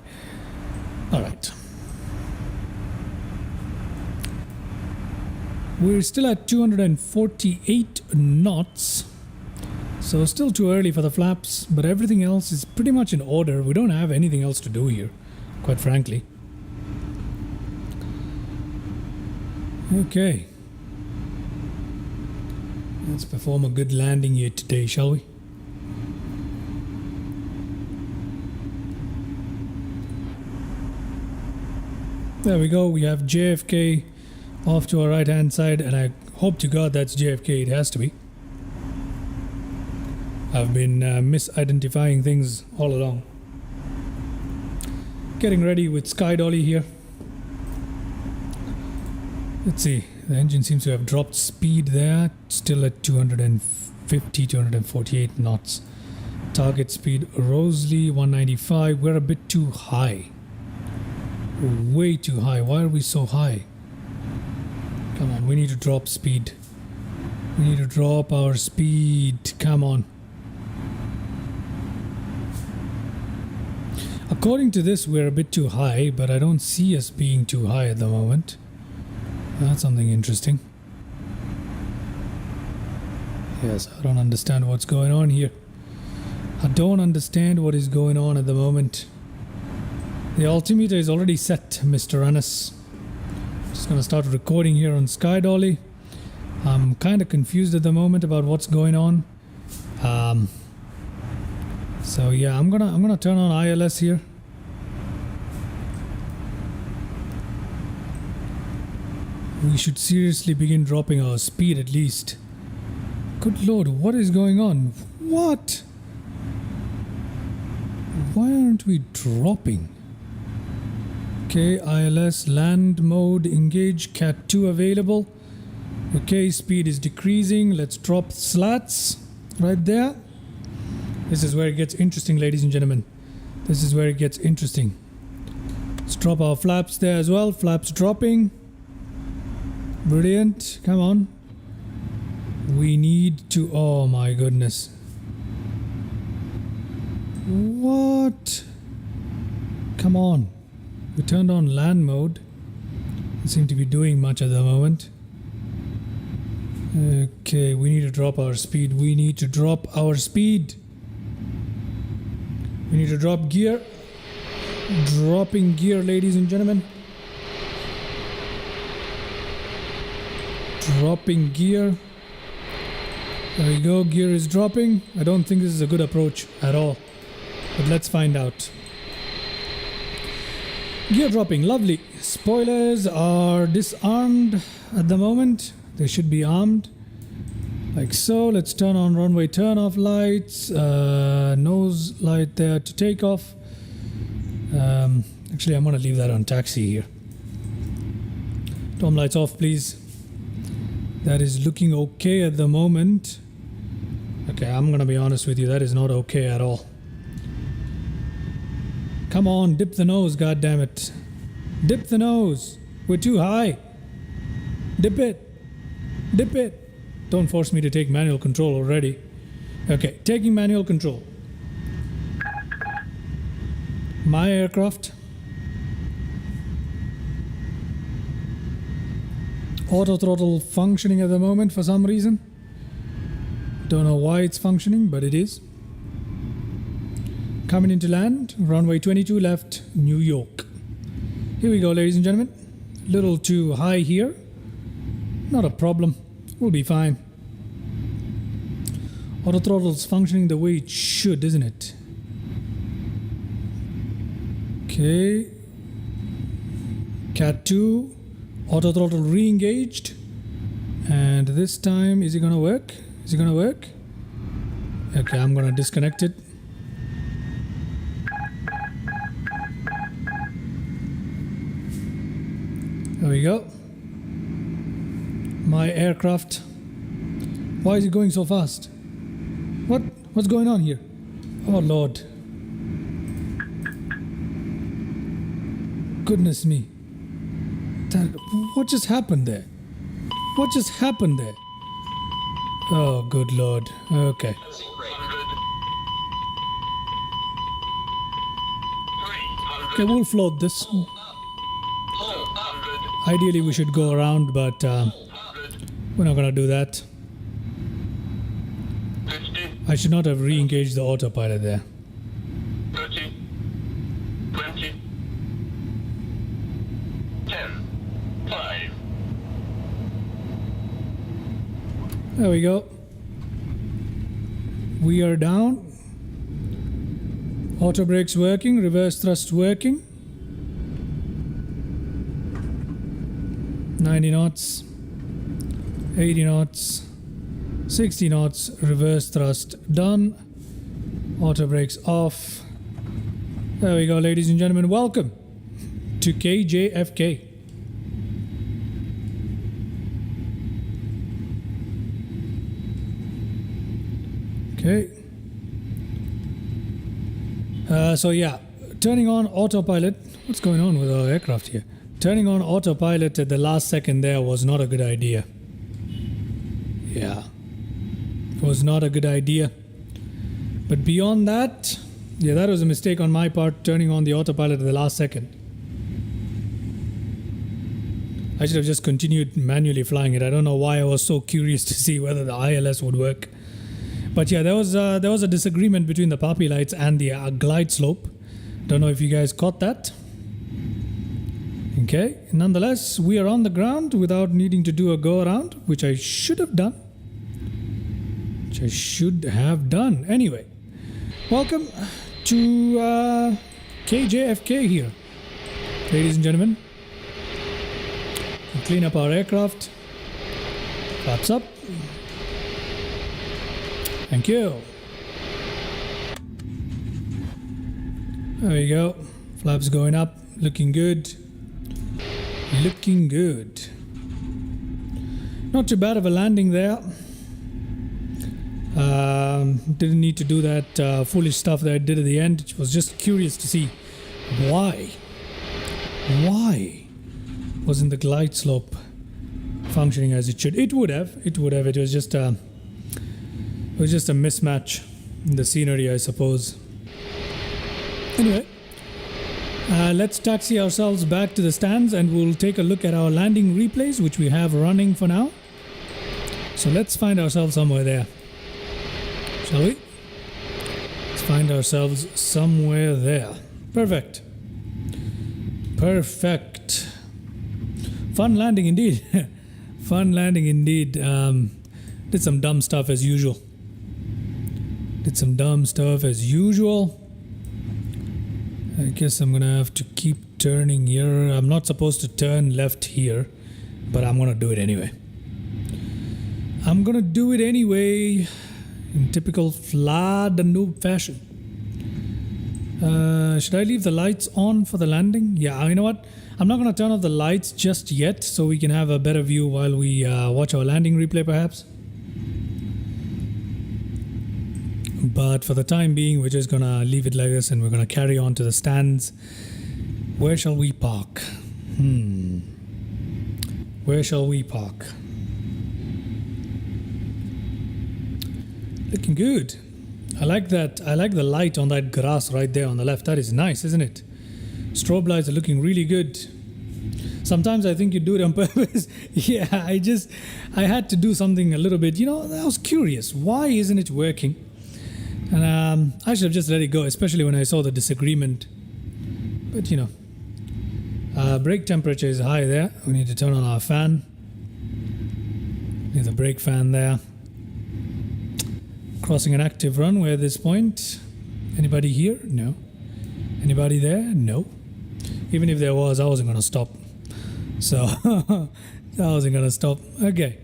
Alright. We're still at 248 knots. So still too early for the flaps, but everything else is pretty much in order. We don't have anything else to do here, quite frankly. Okay. Let's perform a good landing here today, shall we? There we go. We have JFK off to our right hand side, and I hope to God that's JFK. It has to be. I've been misidentifying things all along. Getting ready with Sky Dolly here. Let's see. The engine seems to have dropped speed there. Still at 250, 248 knots. Target speed Rosalie 195. We're a bit too high. Way too high. Why are we so high? Come on, we need to drop speed. We need to drop our speed. Come on. According to this, we're a bit too high, but I don't see us being too high at the moment. That's something interesting. Yes, I don't understand what's going on here. I don't understand what is going on at the moment. The altimeter is already set, Mr. Anas. Just gonna start recording here on Sky Dolly. I'm kind of confused at the moment about what's going on. So yeah, I'm gonna turn on ILS here. We should seriously begin dropping our speed at least. Good lord, what is going on? What? Why aren't we dropping? Okay, ILS land mode engage Cat 2 available. Okay, speed is decreasing. Let's drop slats right there. This is where it gets interesting, ladies and gentlemen. This is where it gets interesting. Let's drop our flaps there as well. Flaps dropping. Brilliant. Come on. We need to... Oh my goodness. What? Come on. We turned on land mode. Doesn't seem to be doing much at the moment. Okay, we need to drop our speed. We need to drop our speed. We need to drop gear. Dropping gear, ladies and gentlemen. Dropping gear. There we go, gear is dropping. I don't think this is a good approach at all, but let's find out. Gear dropping, lovely. Spoilers are disarmed at the moment. They should be armed, like so. Let's turn on runway turn-off lights. Nose light there to take off. Actually, I'm gonna leave that on taxi here. Tom lights off, please. That is looking okay at the moment. Okay, I'm gonna be honest with you, that is not okay at all. Come on, dip the nose, goddammit. Dip the nose. We're too high. Dip it. Dip it. Don't force me to take manual control already. Okay, taking manual control. My aircraft. Auto throttle functioning at the moment for some reason. Don't know why it's functioning, but it is. Coming into land, runway 22 left, New York. Here we go, ladies and gentlemen. A little too high here. Not a problem. We'll be fine. Auto throttle's functioning the way it should, isn't it? Okay. Cat 2. Auto throttle re-engaged. And this time, is it gonna work? Is it gonna work? Okay, I'm gonna disconnect it. There we go. My aircraft. Why is it going so fast? What's going on here? Oh Lord. Goodness me. What just happened there? What just happened there? Oh, good Lord. Okay. Okay, we'll float this. Ideally, we should go around, but we're not gonna do that. I should not have re-engaged the autopilot there. 30, 20, 10, 5. There we go. We are down. Auto brakes working, reverse thrust working. 90 knots, 80 knots, 60 knots, reverse thrust done. Auto brakes off. There we go, ladies and gentlemen. Welcome to KJFK. Okay. So yeah, turning on autopilot. What's going on with our aircraft here? Turning on autopilot at the last second there was not a good idea. Yeah, it was not a good idea. But beyond that, yeah, that was a mistake on my part, turning on the autopilot at the last second. I should have just continued manually flying it. I don't know why I was so curious to see whether the ILS would work. But yeah, there was a disagreement between the poppy lights and the glide slope. Don't know if you guys caught that. Okay, nonetheless, we are on the ground without needing to do a go around, which I should have done. Anyway, welcome to KJFK here, ladies and gentlemen. We'll clean up our aircraft. Flaps up. Thank you. There we go. Flaps going up. Looking good. Looking good. Not too bad of a landing there. Didn't need to do that foolish stuff that I did at the end. Was just curious to see why wasn't the glide slope functioning as it should. It would have. It was just a mismatch in the scenery, I suppose. Anyway, let's taxi ourselves back to the stands and we'll take a look at our landing replays, which we have running for now. So let's find ourselves somewhere there, shall we? Let's find ourselves somewhere there. Perfect. Perfect. Fun landing indeed. Fun landing indeed. Did some dumb stuff as usual. I guess I'm gonna have to keep turning here. I'm not supposed to turn left here, but I'm gonna do it anyway. In typical Vlad noob fashion. Should I leave the lights on for the landing? Yeah, you know what? I'm not going to turn off the lights just yet, so we can have a better view while we watch our landing replay perhaps. But for the time being, we're just going to leave it like this and we're going to carry on to the stands. Where shall we park? Where shall we park? Looking good. I like that. I like the light on that grass right there on the left. That is nice, isn't it? Strobe lights are looking really good. Sometimes I think you do it on purpose. Yeah, I had to do something a little bit. You know, I was curious. Why isn't it working? And I should have just let it go, especially when I saw the disagreement. But you know, brake temperature is high there. We need to turn on our fan. There's a brake fan there. Crossing an active runway at this point. Anybody here? No. Anybody there? No. Even if there was, I wasn't going to stop. So, I wasn't going to stop. Okay.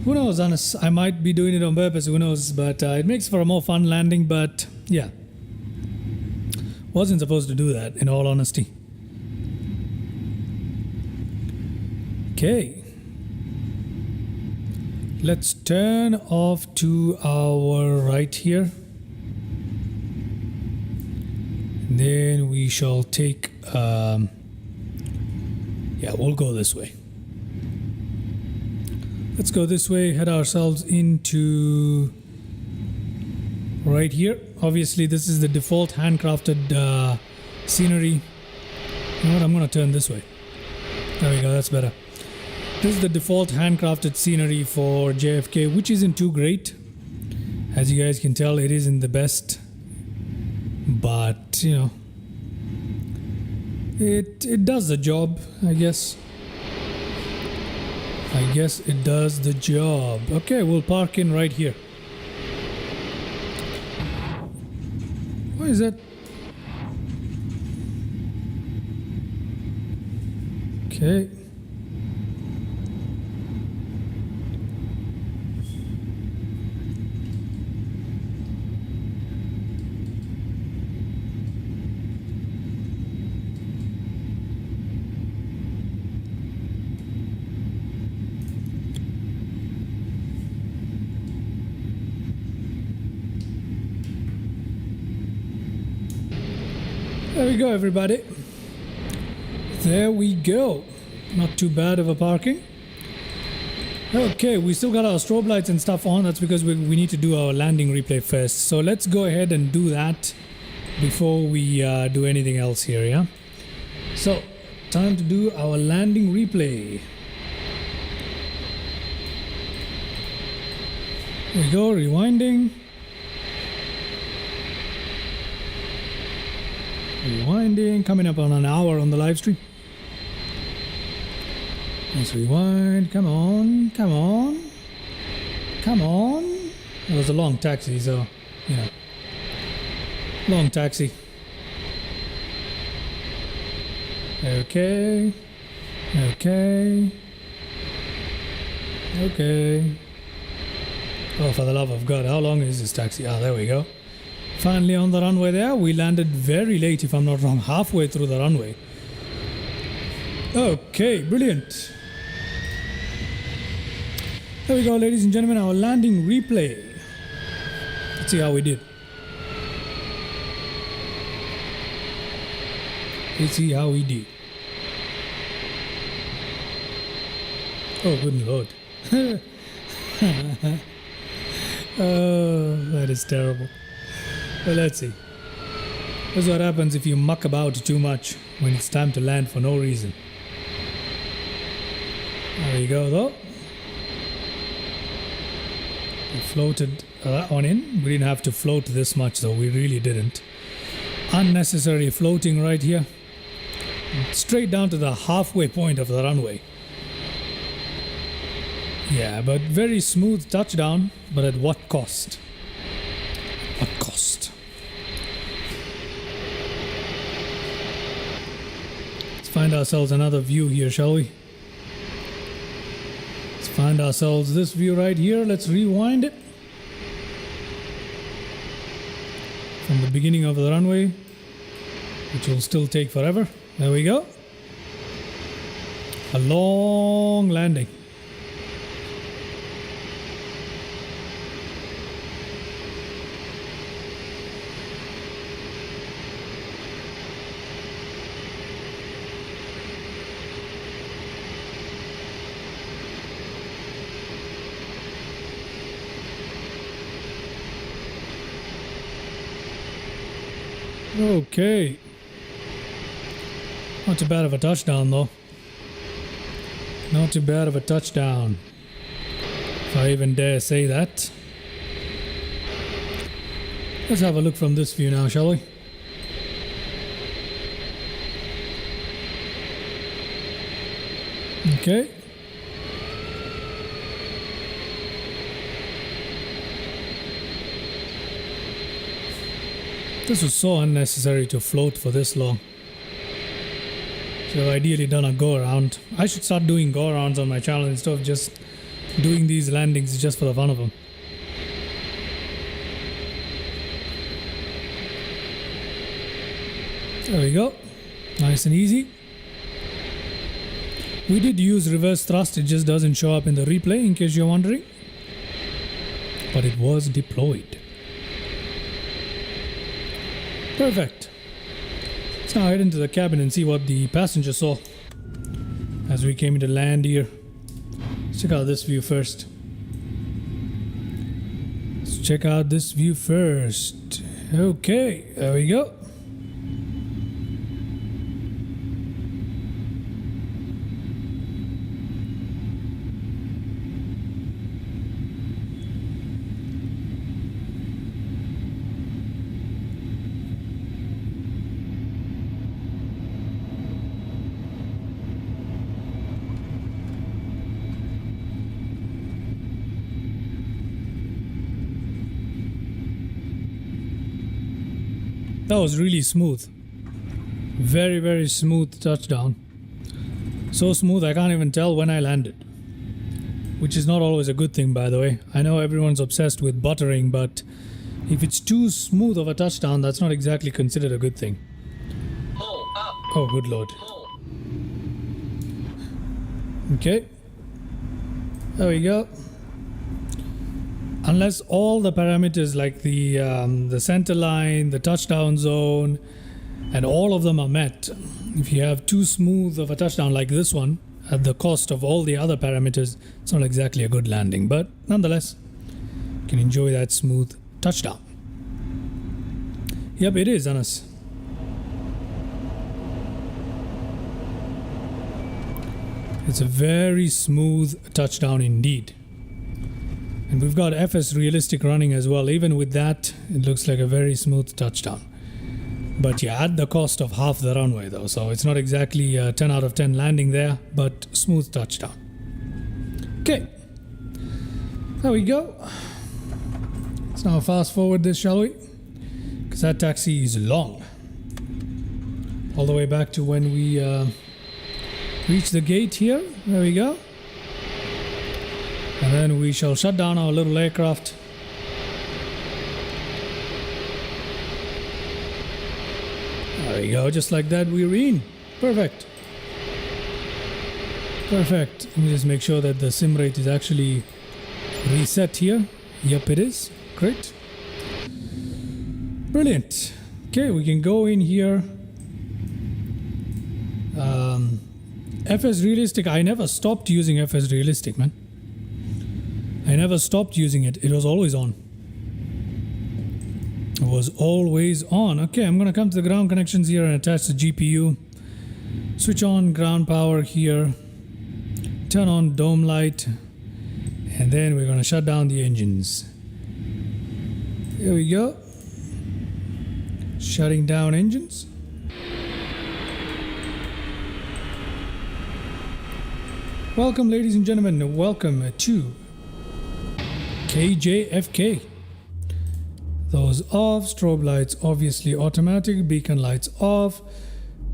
Who knows? I might be doing it on purpose. Who knows? But it makes for a more fun landing. But yeah. Wasn't supposed to do that, in all honesty. Okay. Let's turn off to our right here. Then we shall take, yeah, we'll go this way. Let's go this way, head ourselves into right here. Obviously, this is the default handcrafted scenery. You know what? I'm going to turn this way. There we go, that's better. This is the default handcrafted scenery for JFK, which isn't too great. As you guys can tell, it isn't the best. But, you know, it does the job, I guess. I guess it does the job. Okay, we'll park in right here. What is that? Okay. There we go, everybody. There we go. Not too bad of a parking. Okay, we still got our strobe lights and stuff on. That's because we need to do our landing replay first. So let's go ahead and do that before we do anything else here, yeah? So, time to do our landing replay. There we go, rewinding. Rewinding, coming up on an hour on the live stream. Let's rewind. Come on, come on, come on. It was a long taxi, so, you know. Long taxi. Okay. Okay. Okay. Oh, for the love of God, how long is this taxi? Ah, there we go. Finally on the runway there. We landed very late, if I'm not wrong, halfway through the runway. Okay, brilliant. There we go, ladies and gentlemen, our landing replay. Let's see how we did. Let's see how we did. Oh, good Lord. Oh, that is terrible. Well, let's see. This is what happens if you muck about too much when it's time to land for no reason. There we go, though. The floated that one in. We didn't have to float this much though, we really didn't. Unnecessary floating right here. Straight down to the halfway point of the runway. Yeah, but very smooth touchdown, but at what cost? What cost? Let's find ourselves another view here, shall we? Let's find ourselves this view right here. Let's rewind it. From the beginning of the runway, which will still take forever. There we go. A long landing. Okay. Not too bad of a touchdown though. Not too bad of a touchdown, if I even dare say that. Let's have a look from this view now, shall we? Okay. This was so unnecessary to float for this long. Should have ideally done a go around. I should start doing go arounds on my channel instead of just doing these landings just for the fun of them. There we go. Nice and easy. We did use reverse thrust, it just doesn't show up in the replay in case you're wondering. But it was deployed. Perfect. Let's now head into the cabin and see what the passenger saw as we came into land here. Let's check out this view first. Let's check out this view first. Okay, there we go. That was really smooth. Very, very smooth touchdown. So smooth I can't even tell when I landed. Which is not always a good thing, by the way. I know everyone's obsessed with buttering, but if it's too smooth of a touchdown, that's not exactly considered a good thing. Oh, good lord. Okay. There we go. Unless all the parameters like the center line, the touchdown zone, and all of them are met, if you have too smooth of a touchdown like this one, at the cost of all the other parameters, it's not exactly a good landing. But nonetheless, you can enjoy that smooth touchdown. Yep, it is, Anas. It's a very smooth touchdown indeed. And we've got FS Realistic running as well. Even with that, it looks like a very smooth touchdown. But yeah, at the cost of half the runway though. So it's not exactly a 10 out of 10 landing there, but smooth touchdown. Okay. There we go. Let's now fast forward this, shall we? Because that taxi is long. All the way back to when we reach the gate here. There we go. And then we shall shut down our little aircraft. There we go, just like that we're in. Perfect. Perfect. Let me just make sure that the sim rate is actually reset here. Yep, it is. Great. Brilliant. Okay, we can go in here. FS Realistic, I never stopped using FS Realistic, man. I never stopped using it. It was always on. It was always on. Okay, I'm going to come to the ground connections here and attach the GPU. Switch on ground power here. Turn on dome light. And then we're going to shut down the engines. Here we go. Shutting down engines. Welcome, ladies and gentlemen. Welcome to KJFK. Those off, strobe lights obviously automatic, beacon lights off,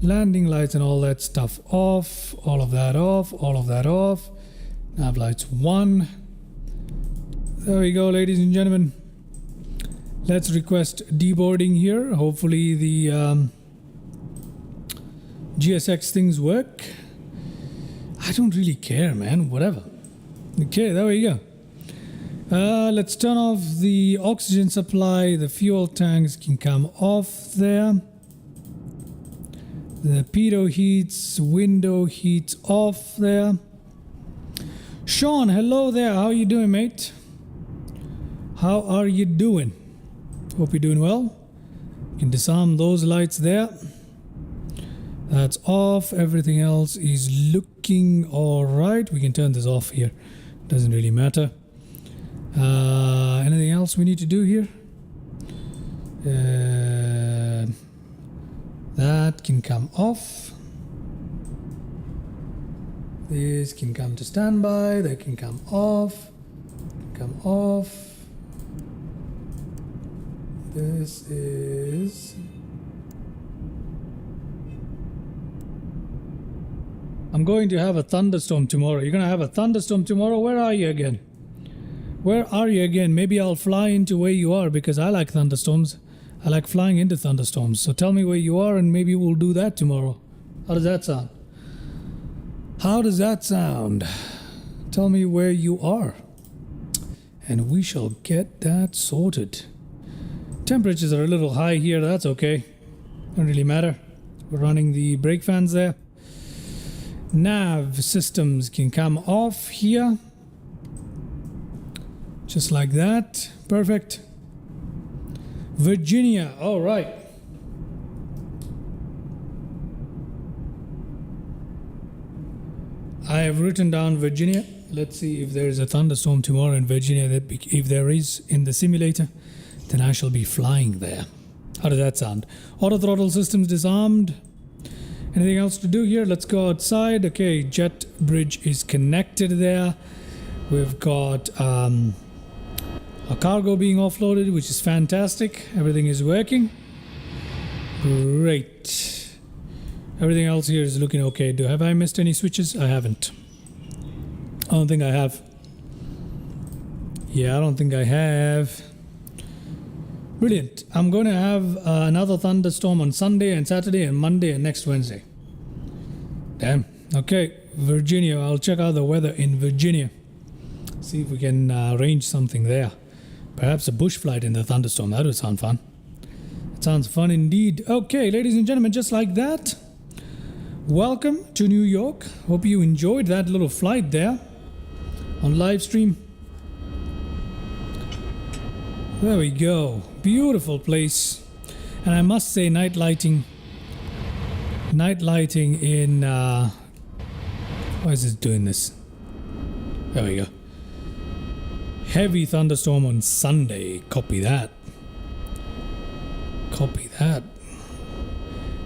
landing lights and all that stuff off, all of that off, all of that off. Nav lights 1. There we go, ladies and gentlemen. Let's request deboarding here. Hopefully the GSX things work. I don't really care, man. Whatever. Okay, there we go. Let's turn off the oxygen supply. The fuel tanks can come off there. The pitot heats, window heats off there. Sean, hello there. How are you doing, mate? How are you doing? Hope you're doing well. You can disarm those lights there. That's off. Everything else is looking all right. We can turn this off here. Doesn't really matter. Anything else we need to do here? That can come off. This can come to standby. That can come off. Come off. This is... I'm going to have a thunderstorm tomorrow. You're going to have a thunderstorm tomorrow? Where are you again? Where are you again? Maybe I'll fly into where you are because I like thunderstorms. I like flying into thunderstorms. So tell me where you are and maybe we'll do that tomorrow. How does that sound? How does that sound? Tell me where you are. And we shall get that sorted. Temperatures are a little high here. That's okay. Don't really matter. We're running the brake fans there. Nav systems can come off here. Just like that. Perfect. Virginia. All right. I have written down Virginia. Let's see if there is a thunderstorm tomorrow in Virginia. If there is in the simulator, then I shall be flying there. How does that sound? Auto throttle systems disarmed. Anything else to do here? Let's go outside. Okay, jet bridge is connected there. We've got a cargo being offloaded, which is fantastic. Everything is working. Great. Everything else here is looking okay. Have I missed any switches? I haven't. I don't think I have. Yeah, I don't think I have. Brilliant. I'm going to have another thunderstorm on Sunday and Saturday and Monday and next Wednesday. Damn. Okay, Virginia. I'll check out the weather in Virginia. See if we can arrange something there. Perhaps a bush flight in the thunderstorm. That would sound fun. It sounds fun indeed. Okay, ladies and gentlemen, just like that. Welcome to New York. Hope you enjoyed that little flight there on Livestream. There we go. Beautiful place. And I must say night lighting in why is this doing this? There we go. Heavy thunderstorm on Sunday. Copy that. Copy that.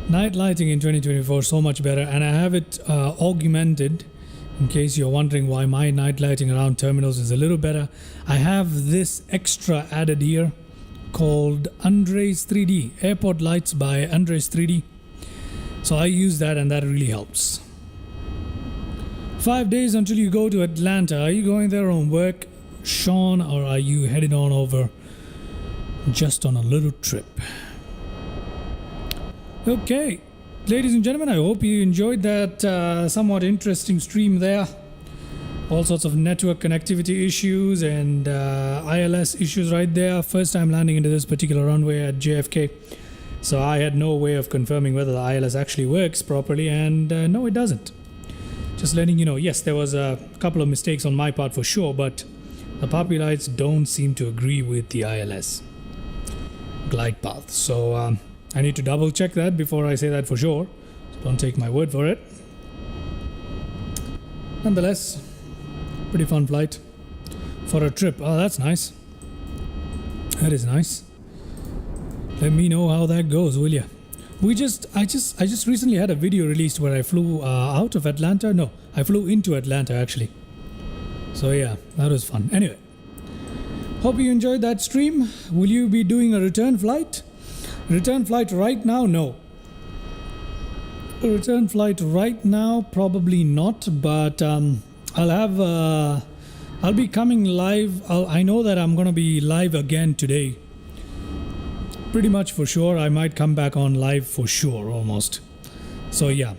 Night lighting in 2024 so much better, and I have it augmented. In case you're wondering why my night lighting around terminals is a little better, I have this extra added here called Andres 3D, airport lights by Andres 3D. So I use that and that really helps. 5 days until you go to Atlanta. Are you going there on work, Sean, or are you headed on over just on a little trip? Okay. Ladies and gentlemen, I hope you enjoyed that somewhat interesting stream there. All sorts of network connectivity issues and ILS issues right there. First time landing into this particular runway at JFK. So I had no way of confirming whether the ILS actually works properly, and no, it doesn't. Just letting you know, yes, there was a couple of mistakes on my part for sure, but the puppy lights don't seem to agree with the ILS glide path. So I need to double check that before I say that for sure. So don't take my word for it. Nonetheless, pretty fun flight for a trip. Oh, that's nice. That is nice. Let me know how that goes, will ya? I just recently had a video released where I flew out of Atlanta. No, I flew into Atlanta actually. So yeah, that was fun. Anyway, hope you enjoyed that stream. Will you be doing a return flight? Return flight right now? No. Return flight right now? Probably not. But I'll be coming live. I know that I'm gonna be live again today. Pretty much for sure. I might come back on live for sure, almost. So yeah.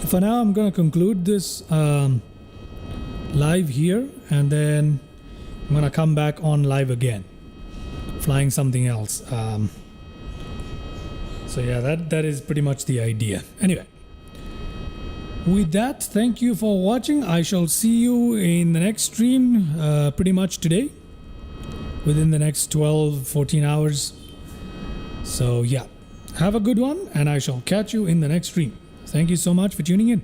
For now, I'm gonna conclude this live here, and then I'm gonna come back on live again, flying something else. So yeah, that is pretty much the idea. Anyway, with that, thank you for watching. I shall see you in the next stream pretty much today, within the next 12-14 hours. So yeah, have a good one, and I shall catch you in the next stream. Thank you so much for tuning in.